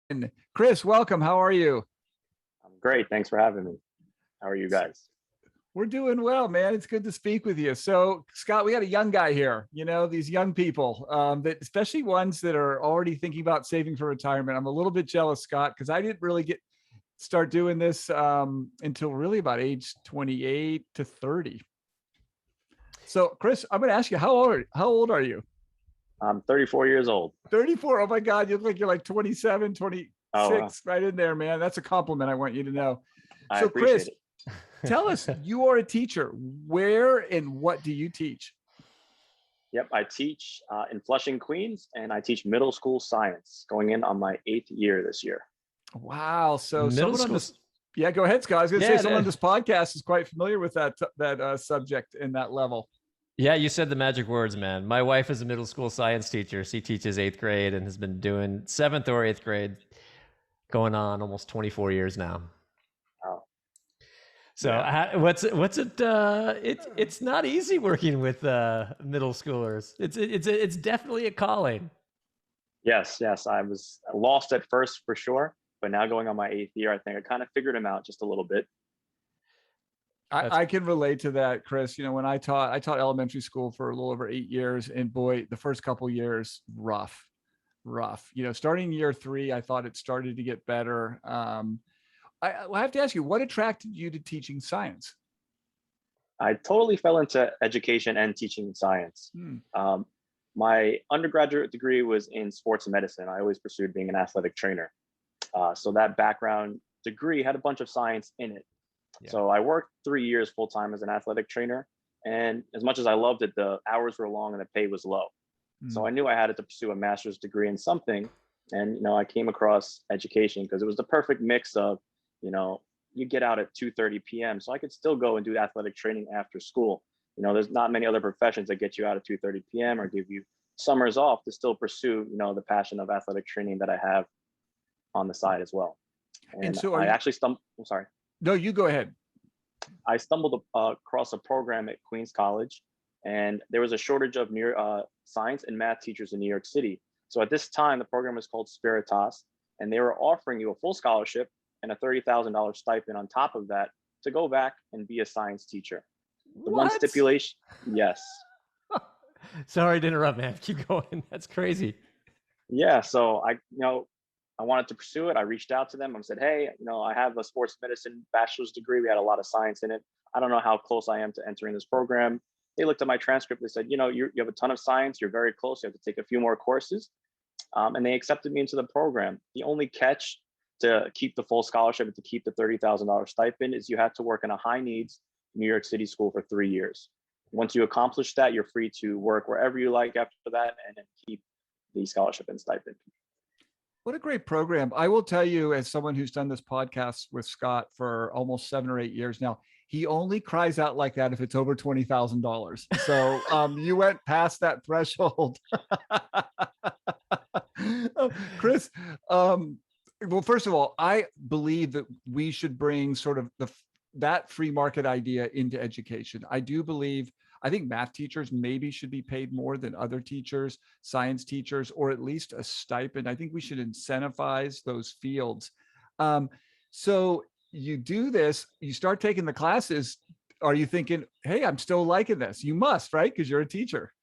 And Chris, welcome. How are you? I'm great. Thanks for having me. How are you guys? We're doing well, man. It's good to speak with you. So, Scott, we got a young guy here. These young people, that especially ones that are already thinking about saving for retirement. I'm a little bit jealous, Scott, because I didn't really start doing this until really about age 28 to 30. So, Chris, I'm going to ask you, how old are you? I'm 34 years old. 34. Oh my God, you look like you're like 27, Oh, 26, right in there, man. That's a compliment I want you to know. I So, appreciate Chris, it. tell us, you are a teacher. Where and what do you teach? Yep, I teach in Flushing, Queens, and I teach middle school science, going in on my 8th year this year. Wow. So Middle someone on school. this, yeah, go ahead, Scott. I was going to say Yeah, someone on this podcast is quite familiar with that subject and that level. yeah, you said the magic words, man. My wife is a middle school science teacher. She teaches 8th grade and has been doing 7th or 8th grade going on almost 24 years now. Oh, So yeah. what's it? It's not easy working with middle schoolers. It's definitely a calling. Yes. I was lost at first for sure, but now going on my 8th year, I think I kind of figured him out just a little bit. That's I can relate to that, Chris. When I taught elementary school for a little over 8 years, and boy, the first couple years, rough. Starting year three, I thought it started to get better. I have to ask you, what attracted you to teaching science? I totally fell into education and teaching science. Hmm. Um, my undergraduate degree was in sports medicine. I always pursued being an athletic trainer. So that background degree had a bunch of science in it. Yeah. So I worked 3 years full time as an athletic trainer. And as much as I loved it, the hours were long and the pay was low. So Hmm. I knew I had to pursue a master's degree in something. And, I came across education because it was the perfect mix of, you know, you get out at 2:30 p.m. So I could still go and do athletic training after school. There's not many other professions that get you out at 2:30 p.m. or give you summers off to still pursue, the passion of athletic training that I have on the side as well. And And so, are I you? actually stumbled, I'm sorry, No, you go ahead. I stumbled across a program at Queens College, and there was a shortage of science and math teachers in New York City. So at this time, the program was called Spiritas, and they were offering you a full scholarship and a $30,000 stipend on top of that to go back and be a science teacher. The one What? stipulation, yes. Sorry to interrupt, man. Keep going. That's crazy. Yeah, so I wanted to pursue it. I reached out to them and said, hey, I have a sports medicine bachelor's degree. We had a lot of science in it. I don't know how close I am to entering this program. They looked at my transcript. They said, you have a ton of science. You're very close. You have to take a few more courses. And they accepted me into the program. The only catch to keep the full scholarship and to keep the $30,000 stipend is you have to work in a high needs New York City school for 3 years. Once you accomplish that, you're free to work wherever you like after that and then keep the scholarship and stipend. What a great program. I will tell you, as someone who's done this podcast with Scott for almost 7 or 8 years now, he only cries out like that if it's over $20,000. So you went past that threshold. Chris, well, first of all, I believe that we should bring sort of that free market idea into education. I think math teachers maybe should be paid more than other teachers, science teachers, or at least a stipend. I think we should incentivize those fields. So you do this, you start taking the classes. Are you thinking, hey, I'm still liking this? You must, right? Because you're a teacher.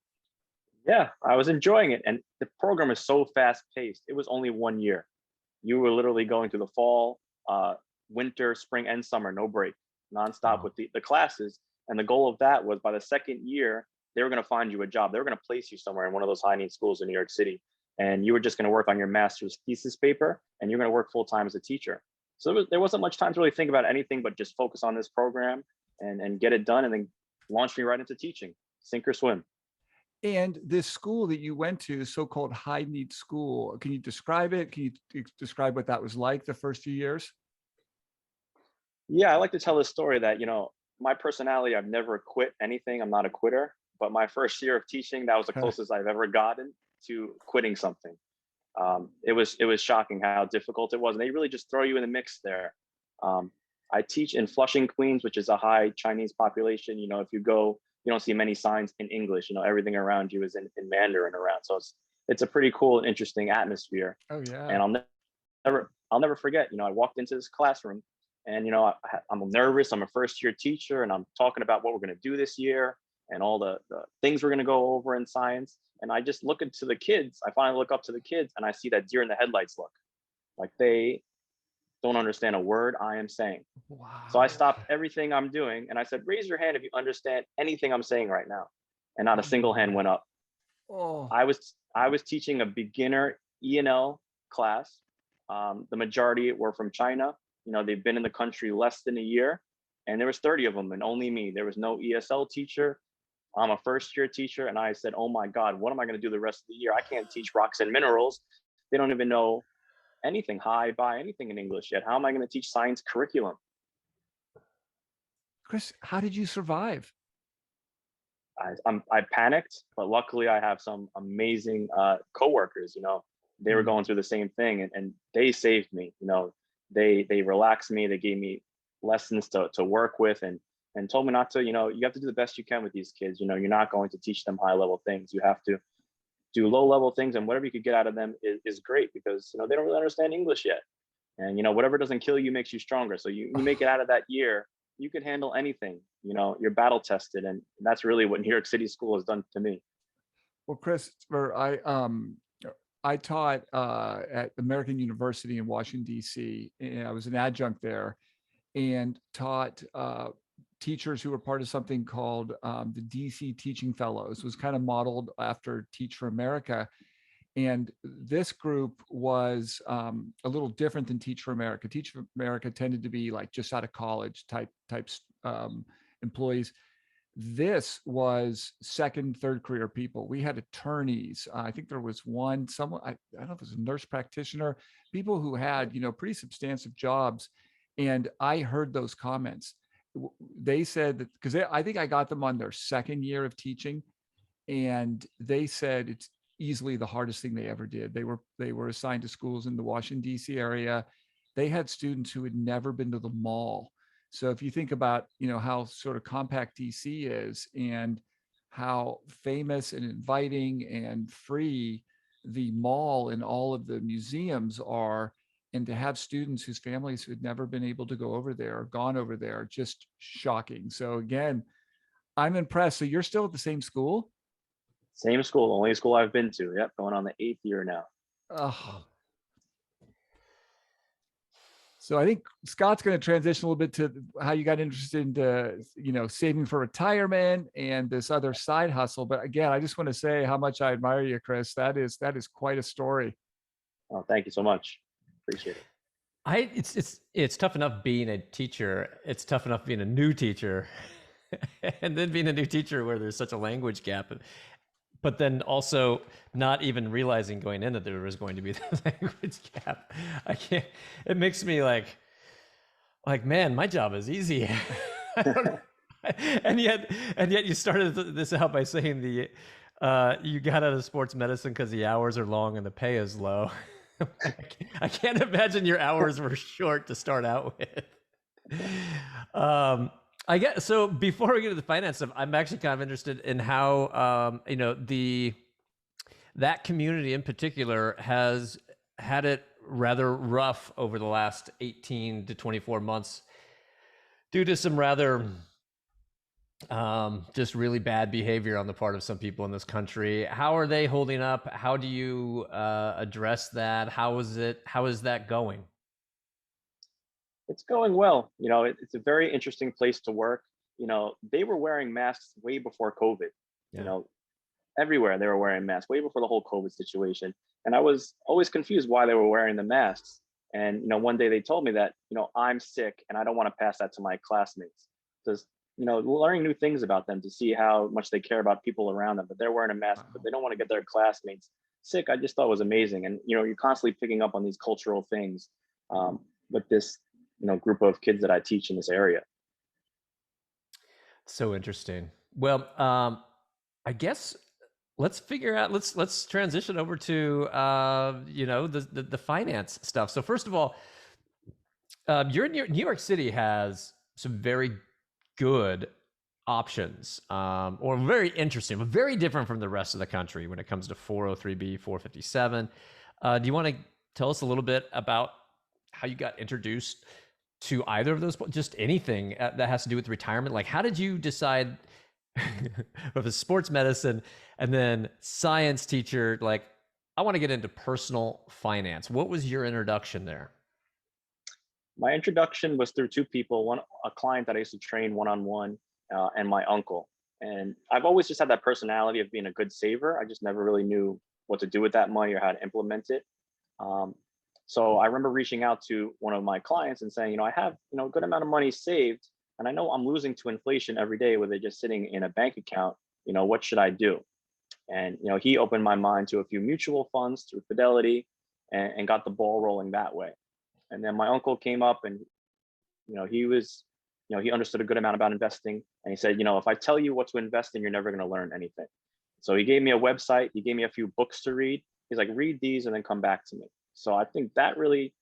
Yeah, I was enjoying it. And the program is so fast paced. It was only 1 year. You were literally going through the fall, winter, spring, and summer, no break, nonstop Wow. with the classes. And the goal of that was by the second year, they were going to find you a job. They were going to place you somewhere in one of those high need schools in New York City. And you were just going to work on your master's thesis paper and you're going to work full time as a teacher. So there wasn't much time to really think about anything but just focus on this program and get it done and then launch me right into teaching, sink or swim. And this school that you went to, the so-called high need school, can you describe it? Can you describe what that was like the first few years? Yeah, I like to tell this story that, my personality, I've never quit anything. I'm not a quitter. But my first year of teaching, that was the closest I've ever gotten to quitting something. It was shocking how difficult it was. And they really just throw you in the mix there. I teach in Flushing, Queens, which is a high Chinese population. If you go, you don't see many signs in English. Everything around you is in Mandarin around. So it's a pretty cool and interesting atmosphere. Oh yeah. And I'll I'll never forget, I walked into this classroom and, I'm nervous. I'm a first year teacher and I'm talking about what we're going to do this year and all the things we're going to go over in science. And I just look into the kids. I finally look up to the kids and I see that deer in the headlights look, like they don't understand a word I am saying. So I Wow. stopped everything I'm doing and I said, raise your hand if you understand anything I'm saying right now. And not a single hand went up. Oh, I was teaching a beginner E&L class. The majority were from China. They've been in the country less than a year, and there was 30 of them, and only me. There was no ESL teacher. I'm a first year teacher, and I said, "Oh my God, what am I going to do the rest of the year? I can't teach rocks and minerals. They don't even know anything high by anything in English yet. How am I going to teach science curriculum?" Chris, how did you survive? I panicked, but luckily I have some amazing coworkers. They were Mm. going through the same thing, and they saved me. They relaxed me. They gave me lessons to work with, and told me not to. You have to do the best you can with these kids. You're not going to teach them high level things. You have to do low level things, and whatever you could get out of them is great, because they don't really understand English yet. And whatever doesn't kill you makes you stronger. So you make it out of that year, you can handle anything. You're battle tested, and that's really what New York City school has done to me. Well, Christopher, I taught at American University in Washington, D.C., and I was an adjunct there and taught teachers who were part of something called the DC Teaching Fellows. It was kind of modeled after Teach for America. And this group was a little different than Teach for America. Teach for America tended to be like just out of college types employees. This was second, third career people. We had attorneys. I think there was someone, I don't know if it was a nurse practitioner, people who had, pretty substantive jobs. And I heard those comments. They said that because I think I got them on their second year of teaching, and they said it's easily the hardest thing they ever did. They were assigned to schools in the Washington, D.C. area. They had students who had never been to the mall. So if you think about, how sort of compact DC is and how famous and inviting and free the mall and all of the museums are, and to have students whose families who had never been able to go over there or gone over there, just shocking. So again, I'm impressed. So you're still at the same school? Same school, only school I've been to. Yep, going on the 8th year now. Oh, so I think Scott's going to transition a little bit to how you got interested into, saving for retirement and this other side hustle. But again, I just want to say how much I admire you, Chris. That is quite a story. Oh, thank you so much. Appreciate it. It's tough enough being a teacher. It's tough enough being a new teacher, and then being a new teacher where there's such a language gap. But then also not even realizing going in that there was going to be the language gap. It makes me like, man, my job is easy. I don't know. And yet you started this out by saying you got out of sports medicine because the hours are long and the pay is low. I can't imagine your hours were short to start out with. I guess so. Before we get to the finance stuff, I'm actually kind of interested in how that community in particular has had it rather rough over the last 18 to 24 months due to some rather just really bad behavior on the part of some people in this country. How are they holding up? How do you address that? How is that going? It's going well. It's a very interesting place to work. They were wearing masks way before COVID. Yeah. Everywhere they were wearing masks way before the whole COVID situation. And I was always confused why they were wearing the masks. And, one day they told me that, I'm sick and I don't want to pass that to my classmates. Because, learning new things about them to see how much they care about people around them, but they're wearing a mask, but they don't want to get their classmates sick. I just thought it was amazing. And, you're constantly picking up on these cultural things with this, group of kids that I teach in this area. So interesting. Well, I guess let's figure out. Let's transition over to the finance stuff. So first of all, New York City has some very good options, or very interesting, but very different from the rest of the country when it comes to 403b, 457. Do you want to tell us a little bit about how you got introduced to either of those, just anything that has to do with retirement. Like, how did you decide with a sports medicine and then science teacher, like, I want to get into personal finance? What was your introduction there? My introduction was through two people, one, a client that I used to train one-on-one, and my uncle. And I've always just had that personality of being a good saver. I just never really knew what to do with that money or how to implement it. Um, so I remember reaching out to one of my clients and saying, I have, a good amount of money saved, and I know I'm losing to inflation every day with it just sitting in a bank account. What should I do? And he opened my mind to a few mutual funds through Fidelity, and got the ball rolling that way. And then my uncle came up, and he was, he understood a good amount about investing, and he said, if I tell you what to invest in, you're never going to learn anything. So he gave me a website, he gave me a few books to read. He's like, read these and then come back to me. So I think that really,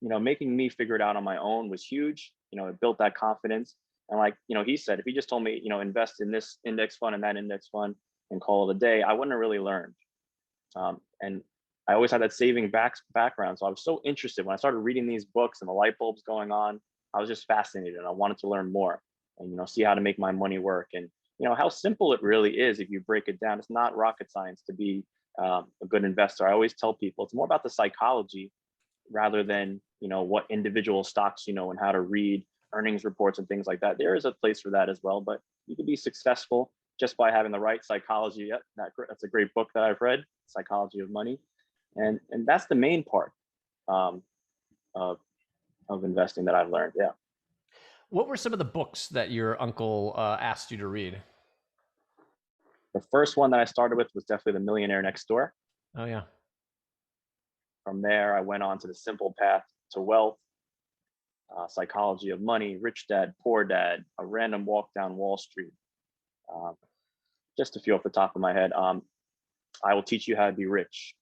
making me figure it out on my own was huge. It built that confidence. And like, he said, if he just told me, invest in this index fund and that index fund and call it a day, I wouldn't have really learned. And I always had that saving background. So I was so interested when I started reading these books and the light bulbs going on. I was just fascinated, and I wanted to learn more and, see how to make my money work. And, how simple it really is if you break it down. It's not rocket science to be a good investor. I always tell people it's more about the psychology rather than, what individual stocks, and how to read earnings reports and things like that. There is a place for that as well, but you can be successful just by having the right psychology. That's a great book that I've read, Psychology of Money. And that's the main part of investing that I've learned. Yeah. What were some of the books that your uncle asked you to read? The first one that I started with was definitely The Millionaire Next Door. Oh, yeah. From there, I went on to The Simple Path to Wealth, Psychology of Money, Rich Dad, Poor Dad, A Random Walk Down Wall Street. Just a few off the top of my head. I Will Teach You How to Be Rich,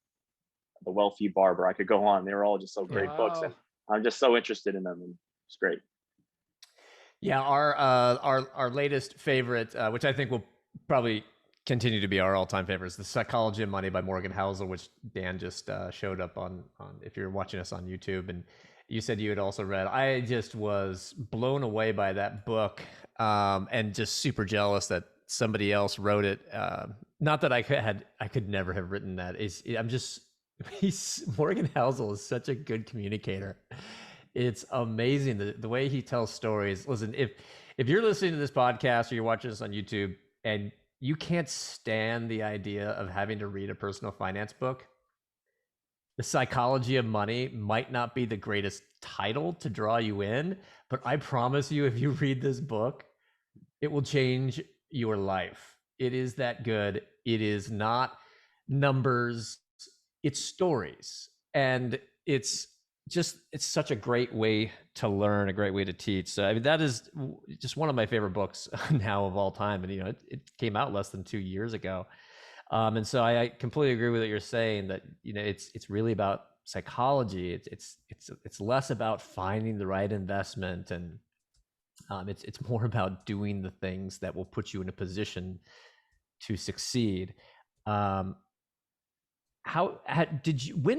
The Wealthy Barber. I could go on. They were all just so great books, and I'm just so interested in them, and it's great. Yeah, our latest favorite, which I think will probably continue to be our all-time favorite, is The Psychology of Money by Morgan Housel, which Dan just showed up on if you're watching us on YouTube, and you said you had also read. I just was blown away by that book, and just super jealous that somebody else wrote it. Not that I could never have written that. Morgan Housel is such a good communicator. It's amazing the way he tells stories. Listen, if you're listening to this podcast or you're watching this on YouTube and you can't stand the idea of having to read a personal finance book, The Psychology of Money might not be the greatest title to draw you in, but I promise you, if you read this book, it will change your life. It is that good. It is not numbers, it's stories. And it's such a great way to learn, a great way to teach. So I mean, that is just one of my favorite books now of all time. And it came out less than 2 years ago. And so I completely agree with what you're saying, that it's really about psychology. It's less about finding the right investment, and it's more about doing the things that will put you in a position to succeed. When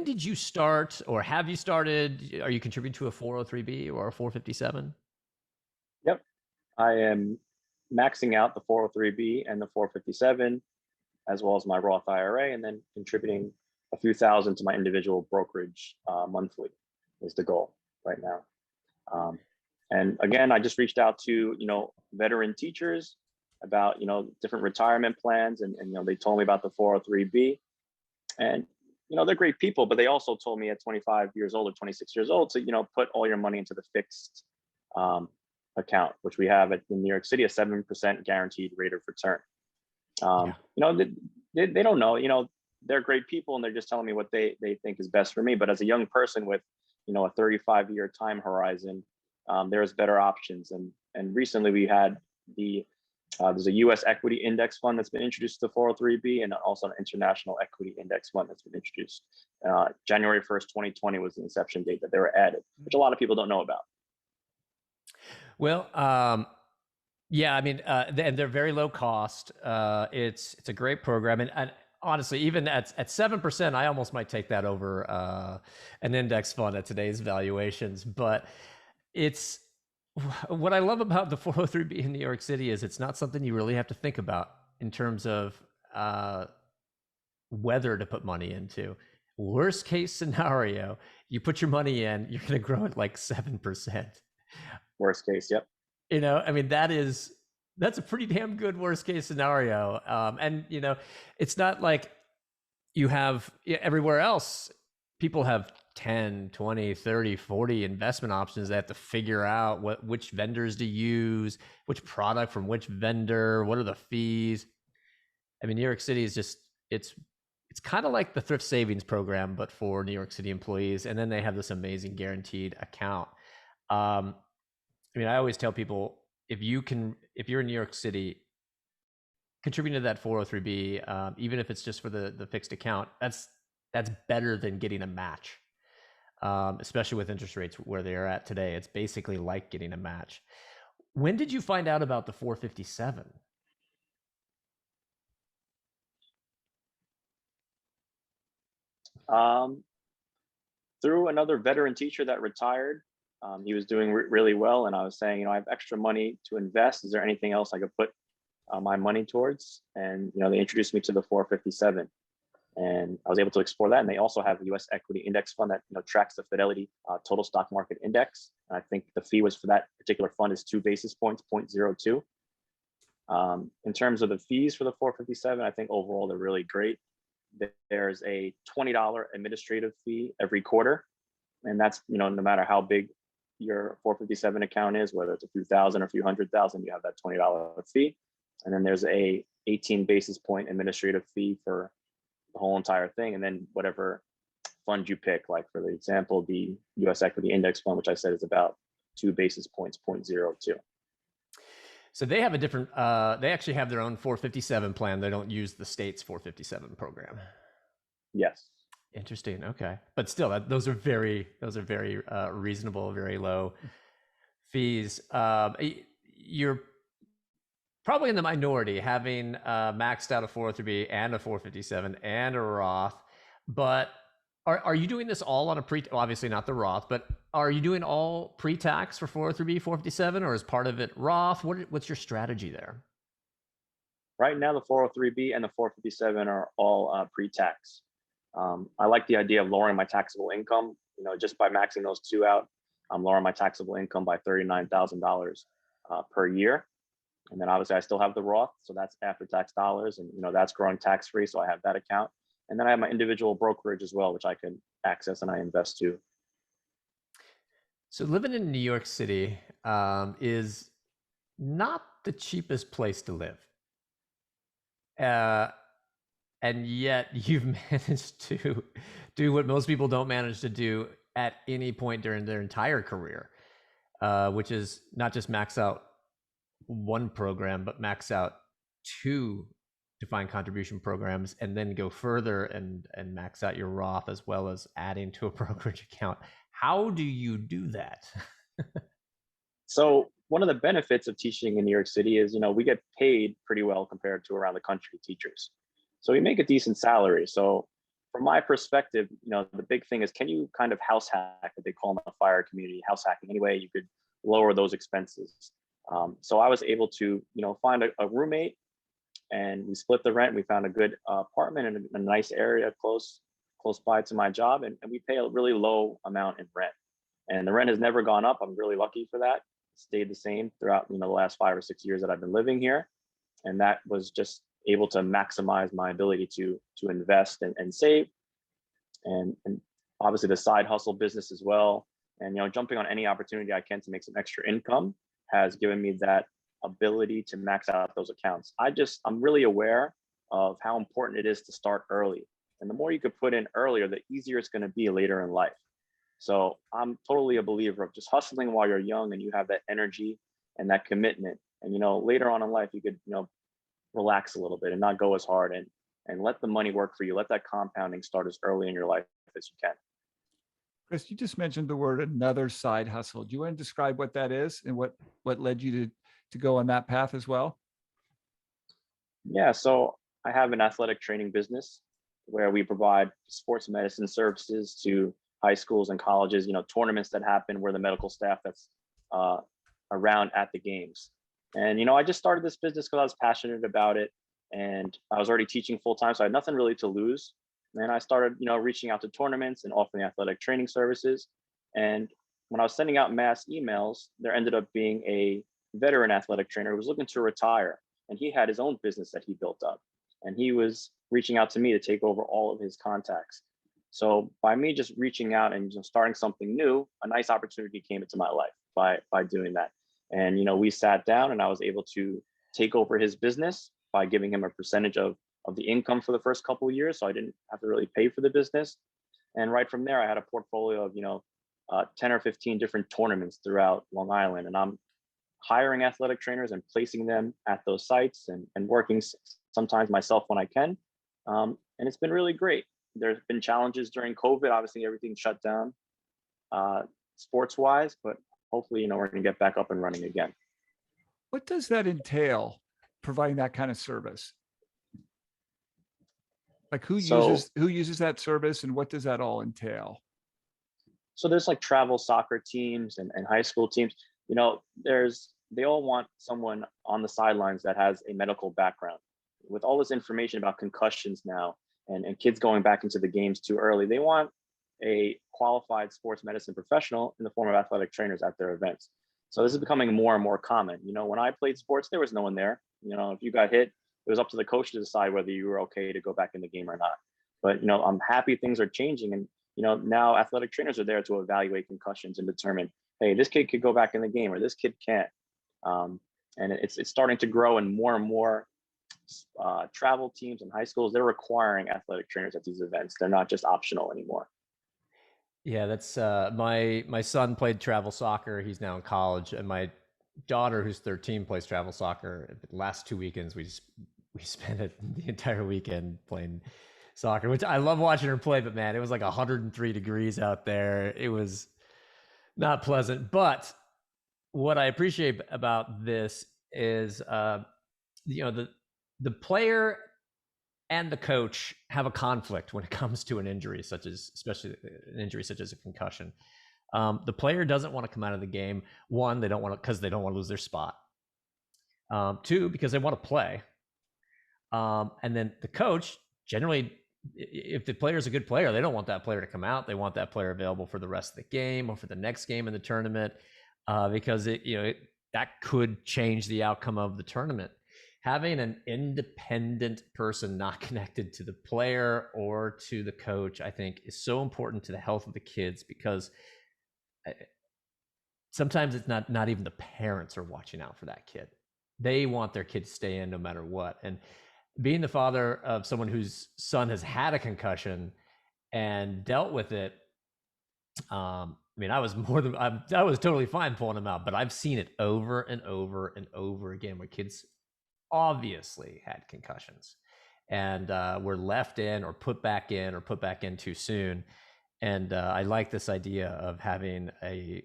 did you start, or have you started? Are you contributing to a 403b or a 457? Yep. I am maxing out the 403b and the 457, as well as my Roth IRA, and then contributing a few thousand to my individual brokerage monthly is the goal right now. And again, I just reached out to, veteran teachers about, different retirement plans, and they told me about the 403b. And, they're great people, but they also told me at 25 years old or 26 years old to, put all your money into the fixed account, which we have in New York City, a 7% guaranteed rate of return. They don't know, they're great people, and they're just telling me what they think is best for me. But as a young person with, a 35-year time horizon, there's better options. And recently we had there's a U.S. equity index fund that's been introduced to 403b, and also an international equity index fund that's been introduced. January 1st, 2020 was the inception date that they were added, which a lot of people don't know about. Well, yeah, I mean, and they're very low cost. It's a great program, and honestly, even at 7%, I almost might take that over an index fund at today's valuations. But it's what I love about the 403b in New York City is it's not something you really have to think about in terms of whether to put money into. Worst case scenario, you put your money in, you're going to grow at like 7%. Worst case, yep. You know, I mean, that's a pretty damn good worst case scenario. And, you know, it's not like you have everywhere else, people have 10, 20, 30, 40 investment options. They have to figure out which vendors to use, which product from which vendor, what are the fees. I mean, New York City is just, it's kind of like the thrift savings program, but for New York City employees. And then they have this amazing guaranteed account. I mean, I always tell people, if you're in New York City, contributing to that 403b, even if it's just for the fixed account, that's better than getting a match, especially with interest rates where they are at today. It's basically like getting a match. When did you find out about the 457? Through another veteran teacher that retired. He was doing really well, and I was saying, I have extra money to invest. Is there anything else I could put my money towards? And they introduced me to the 457, and I was able to explore that. And they also have a U.S. equity index fund that tracks the Fidelity total stock market index. And I think the fee was for that particular fund is 2 basis points, 0.02. In terms of the fees for the 457, I think overall they're really great. There's a $20 administrative fee every quarter, and that's no matter how big your 457 account is, whether it's a few thousand or a few hundred thousand, you have that $20 fee. And then there's a 18 basis point administrative fee for the whole entire thing. And then whatever fund you pick, like for the example, the US equity index fund, which I said is about 2 basis points, 0.02. So they have a different, they actually have their own 457 plan. They don't use the state's 457 program. Yes. Interesting. Okay. But still, those are very reasonable, very low fees. You're probably in the minority having maxed out a 403b and a 457 and a Roth, but are you doing this all on a obviously not the Roth, but are you doing all pre-tax for 403b, 457, or is part of it Roth? What's your strategy there? Right now, the 403b and the 457 are all pre-tax. I like the idea of lowering my taxable income. Just by maxing those two out, I'm lowering my taxable income by $39,000 per year. And then obviously I still have the Roth, so that's after-tax dollars, and that's growing tax-free, so I have that account. And then I have my individual brokerage as well, which I can access and I invest to. So living in New York City is not the cheapest place to live. And yet you've managed to do what most people don't manage to do at any point during their entire career, which is not just max out one program, but max out 2 defined contribution programs, and then go further and max out your Roth, as well as adding to a brokerage account. How do you do that? So one of the benefits of teaching in New York City is, we get paid pretty well compared to around the country teachers. So we make a decent salary. So from my perspective, the big thing is, can you kind of house hack, what they call in the fire community, house hacking any way you could lower those expenses. So I was able to, find a roommate, and we split the rent. We found a good apartment in a nice area close by to my job, and we pay a really low amount in rent. And the rent has never gone up. I'm really lucky for that. It stayed the same throughout the last 5 or 6 years that I've been living here, and that was just able to maximize my ability to invest and save, and obviously the side hustle business as well. And jumping on any opportunity I can to make some extra income has given me that ability to max out those accounts. I'm really aware of how important it is to start early. And the more you could put in earlier, the easier it's going to be later in life. So I'm totally a believer of just hustling while you're young and you have that energy and that commitment. And, later on in life, you could, relax a little bit and not go as hard, and let the money work for you. Let that compounding start as early in your life as you can. Chris, you just mentioned the word another side hustle. Do you want to describe what that is and what led you to go on that path as well? Yeah. So I have an athletic training business where we provide sports medicine services to high schools and colleges, tournaments that happen where the medical staff that's uh, around at the games. And, I just started this business because I was passionate about it and I was already teaching full time. So I had nothing really to lose. And I started, reaching out to tournaments and offering athletic training services. And when I was sending out mass emails, there ended up being a veteran athletic trainer who was looking to retire. And he had his own business that he built up. And he was reaching out to me to take over all of his contacts. So by me just reaching out and starting something new, a nice opportunity came into my life by doing that. And we sat down and I was able to take over his business by giving him a percentage of the income for the first couple of years. So I didn't have to really pay for the business. And right from there, I had a portfolio of 10 or 15 different tournaments throughout Long Island. And I'm hiring athletic trainers and placing them at those sites and working sometimes myself when I can. And it's been really great. There's been challenges during COVID. Obviously, everything shut down sports wise, but hopefully, we're going to get back up and running again. What does that entail, providing that kind of service? Like who uses that service and what does that all entail? So there's like travel soccer teams and high school teams. They all want someone on the sidelines that has a medical background. With all this information about concussions now and kids going back into the games too early, they want a qualified sports medicine professional in the form of athletic trainers at their events. So this is becoming more and more common. When I played sports, there was no one there. If you got hit, it was up to the coach to decide whether you were okay to go back in the game or not. But, I'm happy things are changing. And, now athletic trainers are there to evaluate concussions and determine, hey, this kid could go back in the game or this kid can't. And it's starting to grow and more travel teams and high schools, they're requiring athletic trainers at these events. They're not just optional anymore. Yeah, that's my son played travel soccer. He's now in college, and my daughter, who's 13, plays travel soccer. The last 2 weekends, we spent the entire weekend playing soccer, which I love watching her play. But man, it was like 103 degrees out there. It was not pleasant. But what I appreciate about this is, the player and the coach have a conflict when it comes to an injury, especially an injury such as a concussion. The player doesn't want to come out of the game. One, they don't want to because they don't want to lose their spot. Two, because they want to play. And then the coach, generally, if the player is a good player, they don't want that player to come out. They want that player available for the rest of the game or for the next game in the tournament, because that could change the outcome of the tournament. Having an independent person not connected to the player or to the coach, I think, is so important to the health of the kids, because sometimes it's not even the parents are watching out for that kid. They want their kid to stay in no matter what. And being the father of someone whose son has had a concussion and dealt with it, I was totally fine pulling him out, but I've seen it over and over and over again where kids obviously had concussions and were left in or put back in too soon. And I like this idea of having an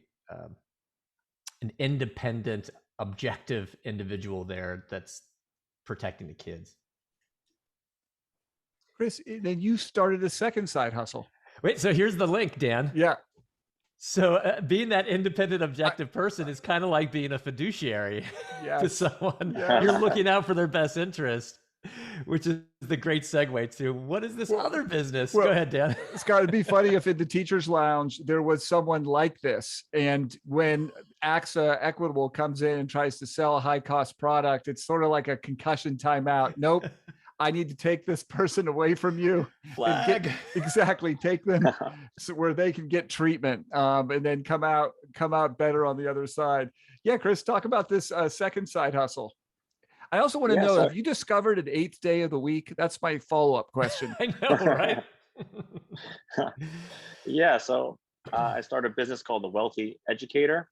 independent, objective individual there that's protecting the kids. Chris, then you started a second side hustle. Wait, so here's the link, Dan. Yeah. So being that independent, objective person is kind of like being a fiduciary to someone. Yes. You're looking out for their best interest, which is the great segue to what is this other business? Go ahead, Dan. Scott, it'd be funny if in the teacher's lounge there was someone like this. And when AXA Equitable comes in and tries to sell a high cost product, it's sort of like a concussion timeout. Nope. I need to take this person away from you. Flag. Exactly. Take them so where they can get treatment, and then come out better on the other side. Yeah, Chris, talk about this second side hustle. I also want to know, have you discovered an 8th day of the week? That's my follow-up question. I know, right? Yeah. So I started a business called the Wealthy Educator.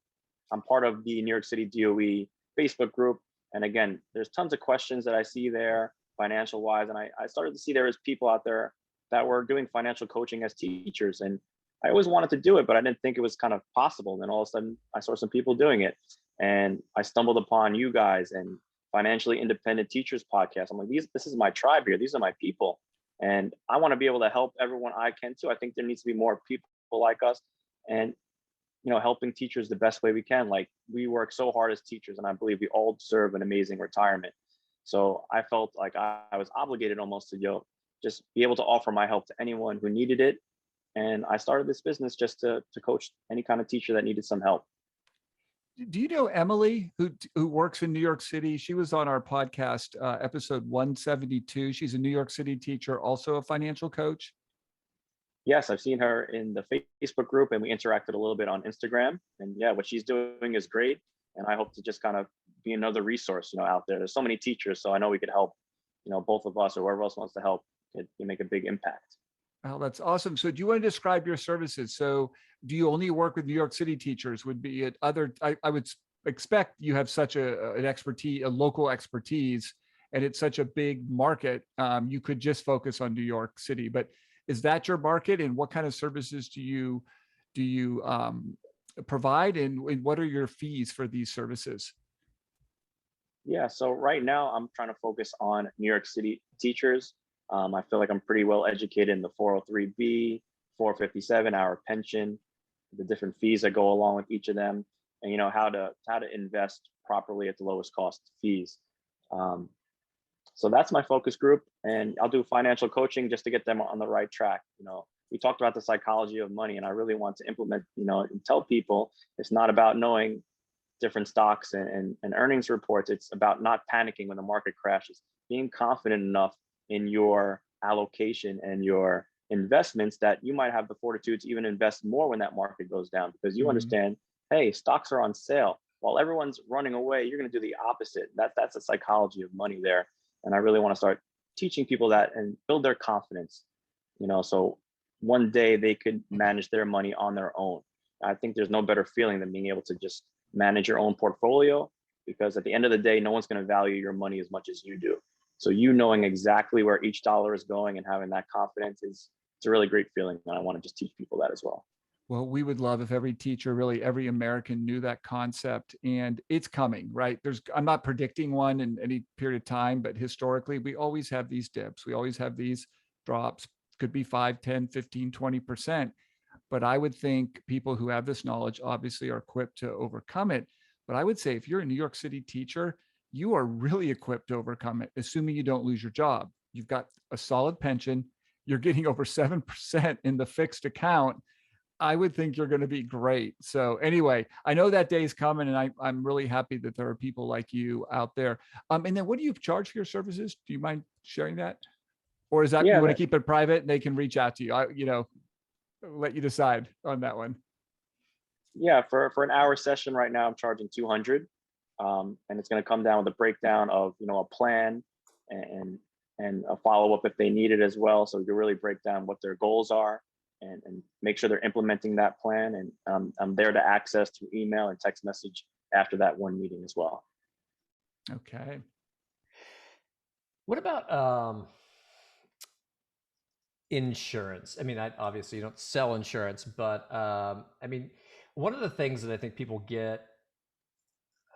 I'm part of the New York City DOE Facebook group. And again, there's tons of questions that I see there financial wise. And I started to see there was people out there that were doing financial coaching as teachers. And I always wanted to do it, but I didn't think it was kind of possible. And then all of a sudden I saw some people doing it and I stumbled upon you guys and financially independent teachers podcast. I'm like, this is my tribe here. These are my people. And I want to be able to help everyone I can too. I think there needs to be more people like us, and helping teachers the best way we can. Like, we work so hard as teachers, and I believe we all deserve an amazing retirement. So I felt like I was obligated almost to just be able to offer my help to anyone who needed it. And I started this business just to coach any kind of teacher that needed some help. Do you know Emily, who works in New York City? She was on our podcast, episode 172. She's a New York City teacher, also a financial coach. Yes, I've seen her in the Facebook group, and we interacted a little bit on Instagram. And yeah, what she's doing is great. And I hope to just kind of be another resource, out there. There's so many teachers, so I know we could help, both of us or whoever else wants to help, it make a big impact. Oh, that's awesome. So do you want to describe your services? So do you only work with New York City teachers? Would be it other, I would expect you have such an expertise, a local expertise, and it's such a big market. You could just focus on New York City, but is that your market? And what kind of services do you provide? And what are your fees for these services? Yeah, so right now I'm trying to focus on New York City teachers. I feel like I'm pretty well educated in the 403B, 457, our pension, the different fees that go along with each of them, and how to invest properly at the lowest cost fees. So that's my focus group, and I'll do financial coaching just to get them on the right track. We talked about the psychology of money, and I really want to implement, and tell people it's not about knowing different stocks and earnings reports. It's about not panicking when the market crashes, being confident enough in your allocation and your investments that you might have the fortitude to even invest more when that market goes down, because you understand, hey, stocks are on sale. While everyone's running away, you're going to do the opposite. That's the psychology of money there. And I really want to start teaching people that and build their confidence, so one day they could manage their money on their own. I think there's no better feeling than being able to just manage your own portfolio, because at the end of the day, no one's going to value your money as much as you do. So knowing exactly where each dollar is going and having that confidence it's a really great feeling. And I want to just teach people that as well. Well, we would love if every teacher, really every American, knew that concept, and it's coming, right? I'm not predicting one in any period of time, but historically, we always have these dips. We always have these drops, could be 5, 10, 15, 20%. But I would think people who have this knowledge obviously are equipped to overcome it. But I would say if you're a New York City teacher, you are really equipped to overcome it, assuming you don't lose your job. You've got a solid pension. You're getting over 7% in the fixed account. I would think you're going to be great. So anyway, I know that day is coming, and I'm really happy that there are people like you out there. And then what do you charge for your services? Do you mind sharing that? Or is that you want to keep it private and they can reach out to you? Let you decide on that one. Yeah, for an hour session right now, I'm charging 200. And it's going to come down with a breakdown of, a plan and a follow-up if they need it as well. So we can really break down what their goals are and make sure they're implementing that plan. And I'm there to access through email and text message after that one meeting as well. Okay. What about insurance? I mean, obviously you don't sell insurance, but one of the things that I think people get,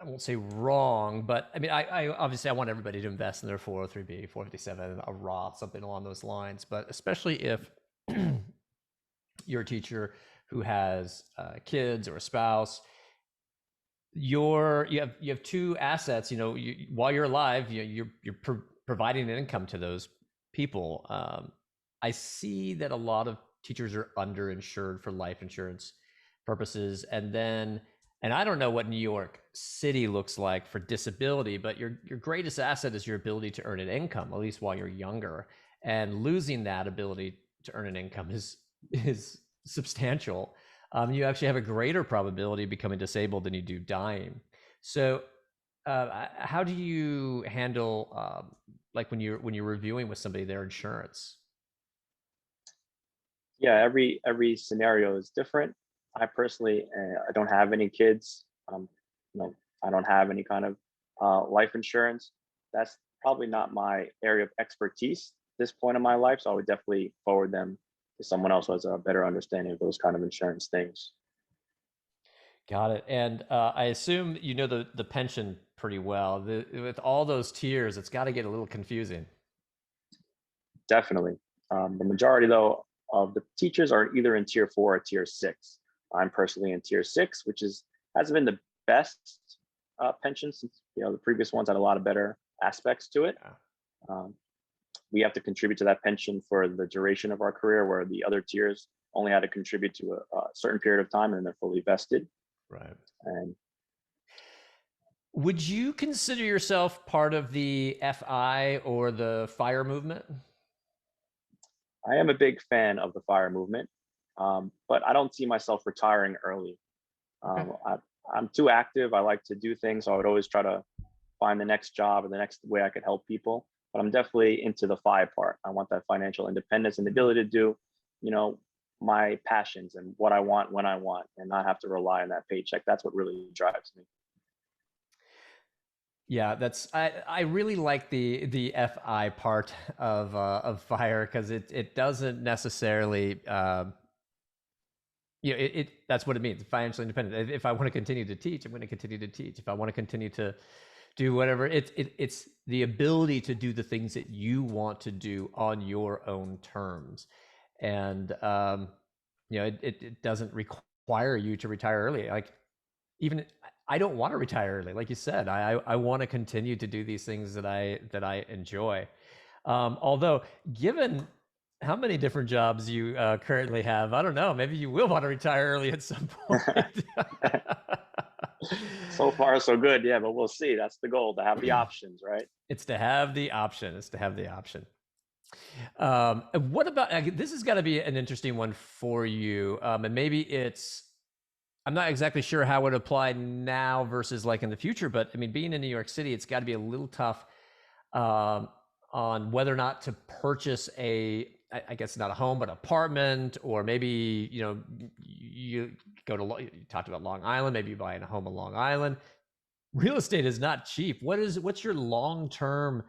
I won't say wrong, but I mean, I obviously I want everybody to invest in their 403B, 457, a Roth, something along those lines. But especially if you're a teacher who has kids or a spouse, you have two assets. While you're alive, you're providing an income to those people. I see that a lot of teachers are underinsured for life insurance purposes, and I don't know what New York City looks like for disability, but your greatest asset is your ability to earn an income, at least while you're younger. And losing that ability to earn an income is substantial. You actually have a greater probability of becoming disabled than you do dying. So how do you handle like when you're reviewing with somebody their insurance? Yeah, every scenario is different. I personally, I don't have any kids. I don't have any kind of life insurance. That's probably not my area of expertise at this point in my life. So I would definitely forward them to someone else who has a better understanding of those kind of insurance things. Got it. And I assume the pension pretty well. With all those tiers, it's got to get a little confusing. Definitely. The majority, though, of the teachers are either in tier 4 or tier 6. I'm personally in tier 6, which hasn't been the best pension since the previous ones had a lot of better aspects to it. Yeah. We have to contribute to that pension for the duration of our career, where the other tiers only had to contribute to a certain period of time and they're fully vested. Right. And would you consider yourself part of the FI or the FIRE movement? I am a big fan of the FIRE movement, but I don't see myself retiring early. Okay. I'm too active. I like to do things, so I would always try to find the next job or the next way I could help people. But I'm definitely into the FI part. I want that financial independence and the ability to do, my passions and what I want when I want, and not have to rely on that paycheck. That's what really drives me. Yeah, I really like the FI part of FIRE, because it doesn't necessarily that's what it means, financially independent. If I want to continue to teach, I'm going to continue to teach. If I want to continue to do whatever, it's the ability to do the things that you want to do on your own terms. And it doesn't require you to retire early. Like, even I don't want to retire early. Like you said, I want to continue to do these things that I enjoy. Although, given how many different jobs you currently have, I don't know, maybe you will want to retire early at some point. So far, so good. Yeah, but we'll see. That's the goal, to have the options, right? It's to have the option. What about, this has got to be an interesting one for you. And maybe I'm not exactly sure how it would apply now versus like in the future, but I mean, being in New York City, it's got to be a little tough on whether or not to purchase I guess not a home, but apartment, or maybe, you talked about Long Island, maybe you buy a home on Long Island. Real estate is not cheap. What's your long-term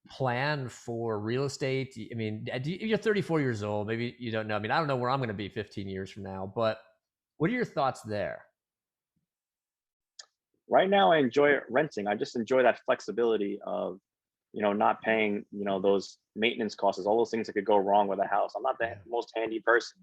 plan for real estate? I mean, you're 34 years old. Maybe you don't know. I mean, I don't know where I'm going to be 15 years from now, but what are your thoughts there? Right now, I enjoy renting. I just enjoy that flexibility of, not paying, those maintenance costs, all those things that could go wrong with a house. I'm not the most handy person,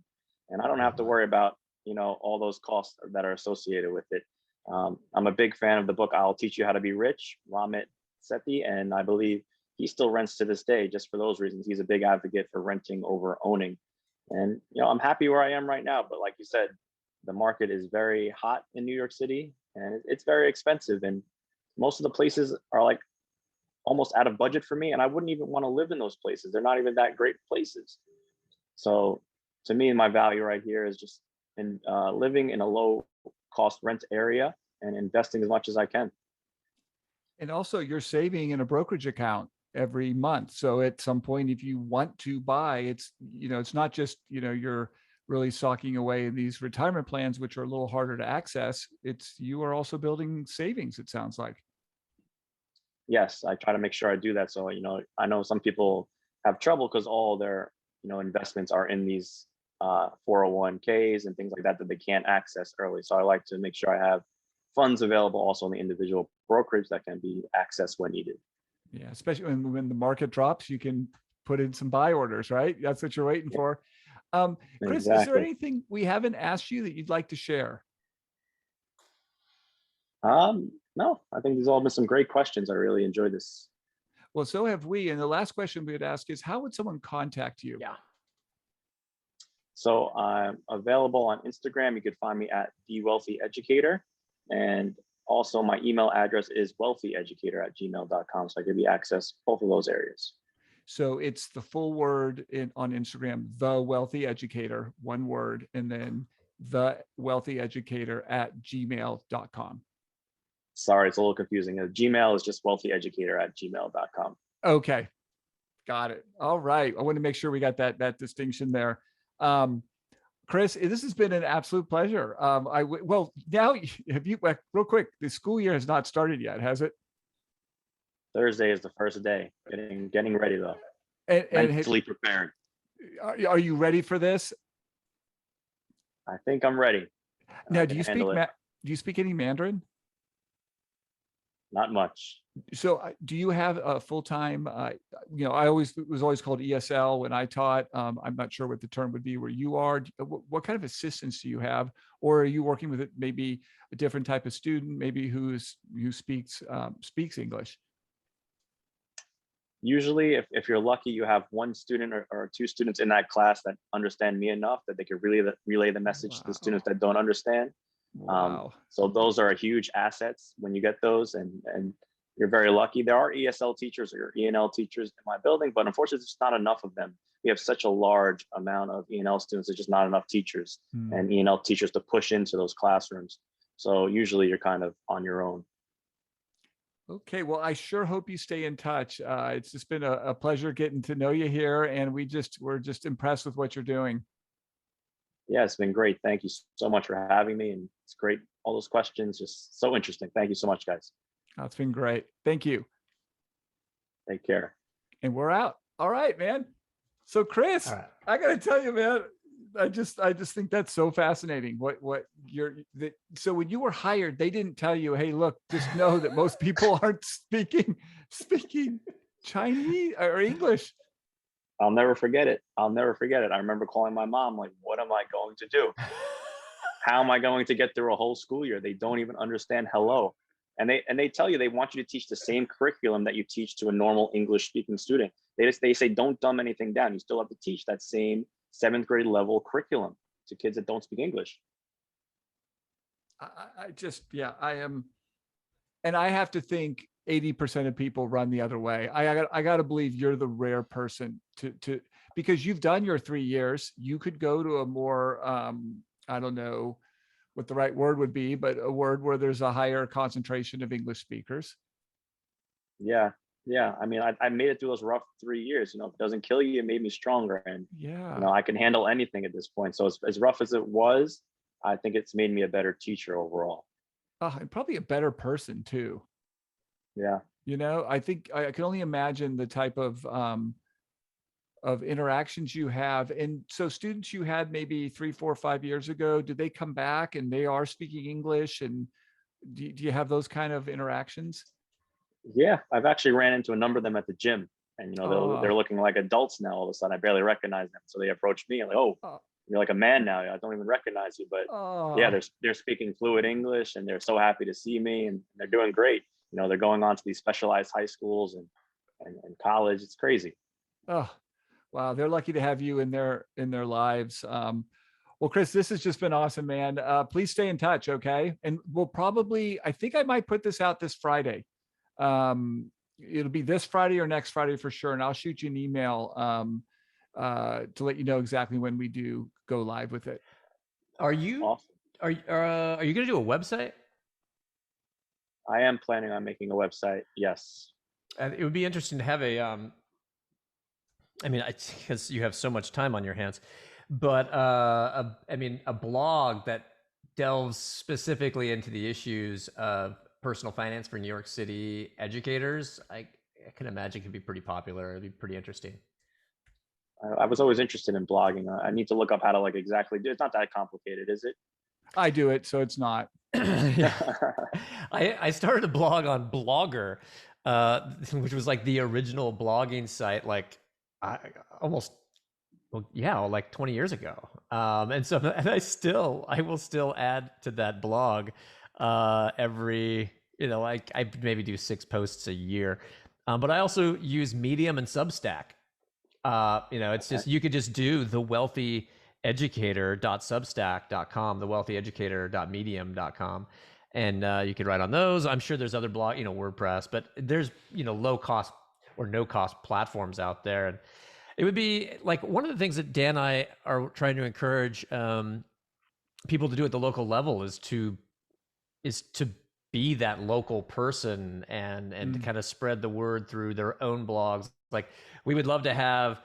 and I don't have to worry about, all those costs that are associated with it. I'm a big fan of the book "I'll Teach You How to Be Rich," Ramit Sethi, and I believe he still rents to this day just for those reasons. He's a big advocate for renting over owning. And, I'm happy where I am right now. But like you said, the market is very hot in New York City, and it's very expensive. And most of the places are like almost out of budget for me. And I wouldn't even want to live in those places. They're not even that great places. So to me, my value right here is just in living in a low cost rent area and investing as much as I can. And also, you're saving in a brokerage account every month. So at some point, if you want to buy, it's not just, you're really socking away in these retirement plans, which are a little harder to access. You are also building savings, it sounds like. Yes, I try to make sure I do that. So, I know some people have trouble because all their, investments are in these 401ks and things like that they can't access early. So I like to make sure I have funds available also in the individual brokerage that can be accessed when needed. Yeah, especially when the market drops, you can put in some buy orders, right? That's what you're waiting for. Chris, Exactly. Is there anything we haven't asked you that you'd like to share? No, I think these all been some great questions. I really enjoyed this. Well, so have we. And the last question we would ask is, how would someone contact you? Yeah. So I'm available on Instagram. You could find me at The Wealthy Educator. And also my email address is wealthyeducator@gmail.com. So I give you access both of those areas. So it's the full word on Instagram, The Wealthy Educator, one word, and then The Wealthy Educator @gmail.com. Sorry, it's a little confusing. Gmail is just wealthyeducator@gmail.com. Okay. Got it. All right. I want to make sure we got that distinction there. Chris, this has been an absolute pleasure. Well, now have you, real quick, the school year has not started yet, has it? Thursday is the first day. Getting ready though. And mentally prepared. Are you ready for this? I think I'm ready. Now, do you speak any Mandarin? not much. So do you have a full-time, I was always called ESL when I taught. I'm not sure what the term would be where you are. What kind of assistance do you have? Or are you working with maybe a different type of student, maybe who speaks English? Usually, if you're lucky, you have one student or two students in that class that understand me enough that they can relay the message to the students that don't understand. Wow. So those are huge assets when you get those, and you're very lucky. There are ESL teachers or ENL teachers in my building, but unfortunately, there's not enough of them. We have such a large amount of ENL students. There's just not enough teachers and ENL teachers to push into those classrooms. So usually, you're kind of on your own. Okay, well, I sure hope you stay in touch. It's just been a pleasure getting to know you here, and we're just impressed with what you're doing. Yeah, it's been great. Thank you so much for having me, and it's great. All those questions, just so interesting. Thank you so much, guys. Oh, it's been great. Thank you. Take care. And we're out. All right, man. So Chris, All right. I gotta tell you, man, I just think that's so fascinating. So when you were hired, they didn't tell you, hey, look, just know that most people aren't speaking Chinese or English. I'll never forget it. I'll never forget it. I remember calling my mom, like, what am I going to do? How am I going to get through a whole school year? They don't even understand hello. And they tell you they want you to teach the same curriculum that you teach to a normal English speaking student. They say don't dumb anything down. You still have to teach that same 7th grade level curriculum to kids that don't speak English. I am, and I have to think 80% of people run the other way. I got to believe you're the rare person to because you've done your 3 years. You could go to a more I don't know what the right word would be, but a word where there's a higher concentration of English speakers. Yeah. Yeah. I mean, I made it through those rough 3 years. If it doesn't kill you, it made me stronger. And, yeah, I can handle anything at this point. So as rough as it was, I think it's made me a better teacher overall. and probably a better person too. Yeah. I think I can only imagine the type of interactions you have. And so students you had maybe 3, 4, 5 years ago, did they come back and they are speaking English? And do you have those kind of interactions? Yeah. I've actually ran into a number of them at the gym, and, they're Oh, looking like adults now. All of a sudden, I barely recognize them. So they approached me and like, oh, oh, you're like a man now. I don't even recognize you. But yeah, oh, they're speaking fluid English, and they're so happy to see me, and they're doing great. They're going on to these specialized high schools and college. It's crazy. oh, wow. They're lucky to have you in their lives. Well, Chris, this has just been awesome, man. Please stay in touch. Okay. And I think I might put this out this Friday. It'll be this Friday or next Friday for sure. And I'll shoot you an email to let you know exactly when we do go live with it. Are you Awesome. are you going to do a website? I am planning on making a website. Yes. It would be interesting to have because you have so much time on your hands, but a blog that delves specifically into the issues of personal finance for New York City educators. I can imagine could be pretty popular. It'd be pretty interesting. I was always interested in blogging. I need to look up how to exactly do it. It's not that complicated, is it? I do it, so it's not. I started a blog on Blogger, which was like the original blogging site, like almost, like 20 years ago. And so, and I will still add to that blog every, I maybe do 6 posts a year. But I also use Medium and Substack. It's just, you could just do the Wealthy Educator.substack.com, the wealthyeducator.medium.com, and you could write on those. I'm sure there's other blog, WordPress, but there's low cost or no cost platforms out there. And it would be like one of the things that Dan and I are trying to encourage people to do at the local level is to be that local person and to kind of spread the word through their own blogs. Like we would love to have,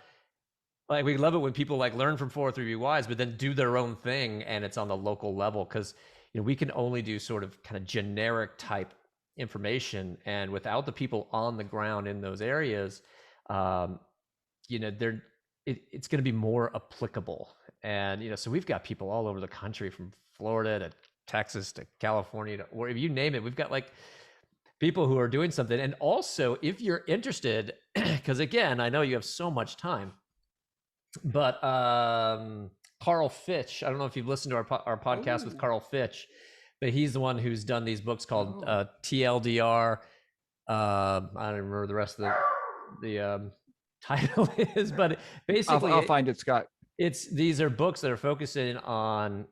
we love it when people learn from 403 Wise, but then do their own thing and it's on the local level. Cause we can only do sort of kind of generic type information, and without the people on the ground in those areas, it's going to be more applicable. And, so we've got people all over the country, from Florida to Texas to California to wherever you name it. We've got people who are doing something. And also, if you're interested, because again, I know you have so much time, but Carl Fitch, I don't know if you've listened to our podcast with Carl Fitch, but he's the one who's done these books called TLDR. I don't remember the rest of the title is, but basically I'll find it, Scott. these are books that are focusing on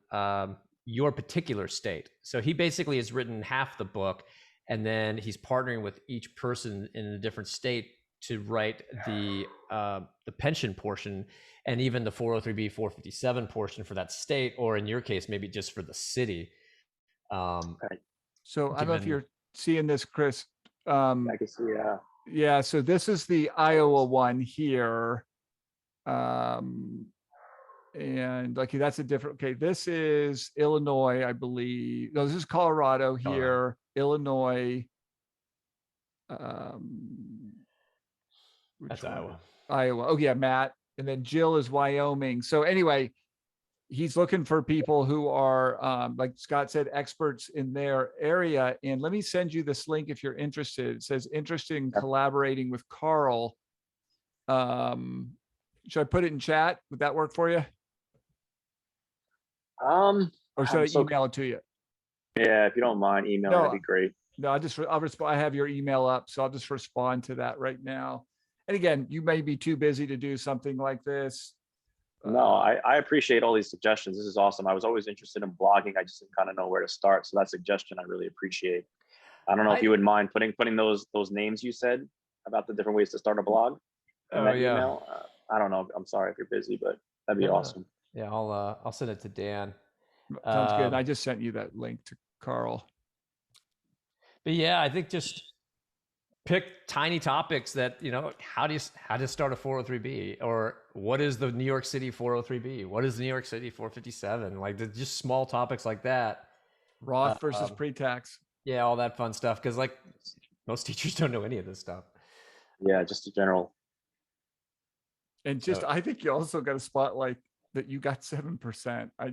your particular state. So he basically has written half the book, and then he's partnering with each person in a different state to write the pension portion, and even the 403b 457 portion for that state, or in your case, maybe just for the city. So I don't know if you're seeing this, Chris. I can see, Yeah, so this is the Iowa one here. And okay, that's a different, okay, this is Illinois, I believe. No, this is Colorado here, Illinois. That's Iowa. Iowa. Oh yeah, Matt. And then Jill is Wyoming. So anyway, he's looking for people who are, like Scott said, experts in their area. And let me send you this link if you're interested. It says interested in collaborating with Carl. Should I put it in chat? Would that work for you? Or should I email it to you? Yeah, if you don't mind, email that'd be great. No, I'll respond. I have your email up, so I'll just respond to that right now. And again, you may be too busy to do something like this. No, I appreciate all these suggestions. This is awesome. I was always interested in blogging. I just didn't kind of know where to start. So that suggestion I really appreciate. I don't know if you would mind putting those names you said about the different ways to start a blog in that email. I don't know. I'm sorry if you're busy, but that'd be awesome. Yeah, I'll send it to Dan. Sounds good. I just sent you that link to Carl. But yeah, I think just pick tiny topics that, how do you start a 403b, or what is the New York City 403b? What is the New York City 457? Like just small topics like that. Roth versus pre-tax. Yeah, all that fun stuff. Because like most teachers don't know any of this stuff. Yeah, just a general. And just, I think you also got to spotlight that you got 7%. I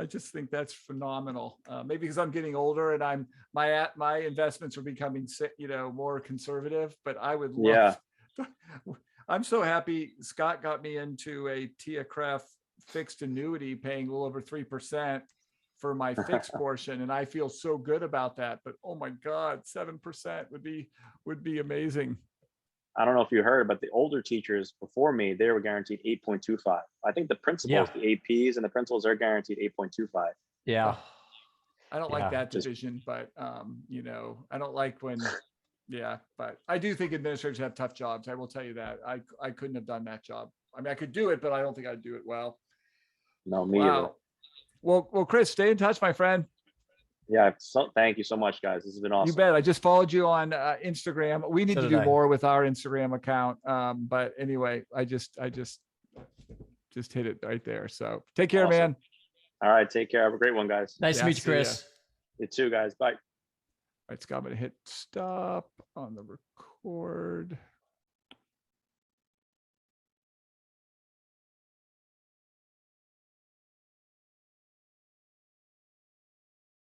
just think that's phenomenal. Maybe because I'm getting older and my investments are becoming, more conservative, but I would love, I'm so happy Scott got me into a TIAA-CREF fixed annuity paying a little over 3% for my fixed portion. And I feel so good about that, but oh my God, 7% would be amazing. I don't know if you heard, but the older teachers before me, they were guaranteed 8.25. I think the principals, the APs and the principals are guaranteed 8.25. Yeah. I don't like that division, but I don't like when, but I do think administrators have tough jobs. I will tell you that. I couldn't have done that job. I mean, I could do it, but I don't think I'd do it well. No, me either. Well, Chris, stay in touch, my friend. Yeah. So thank you so much, guys. This has been awesome. You bet. I just followed you on Instagram. We need to do more with our Instagram account. But anyway, I just hit it right there. So take care, man. All right. Take care. Have a great one, guys. Nice to meet you, Chris. You too, guys. Bye. All right, Scott, I'm going to hit stop on the record.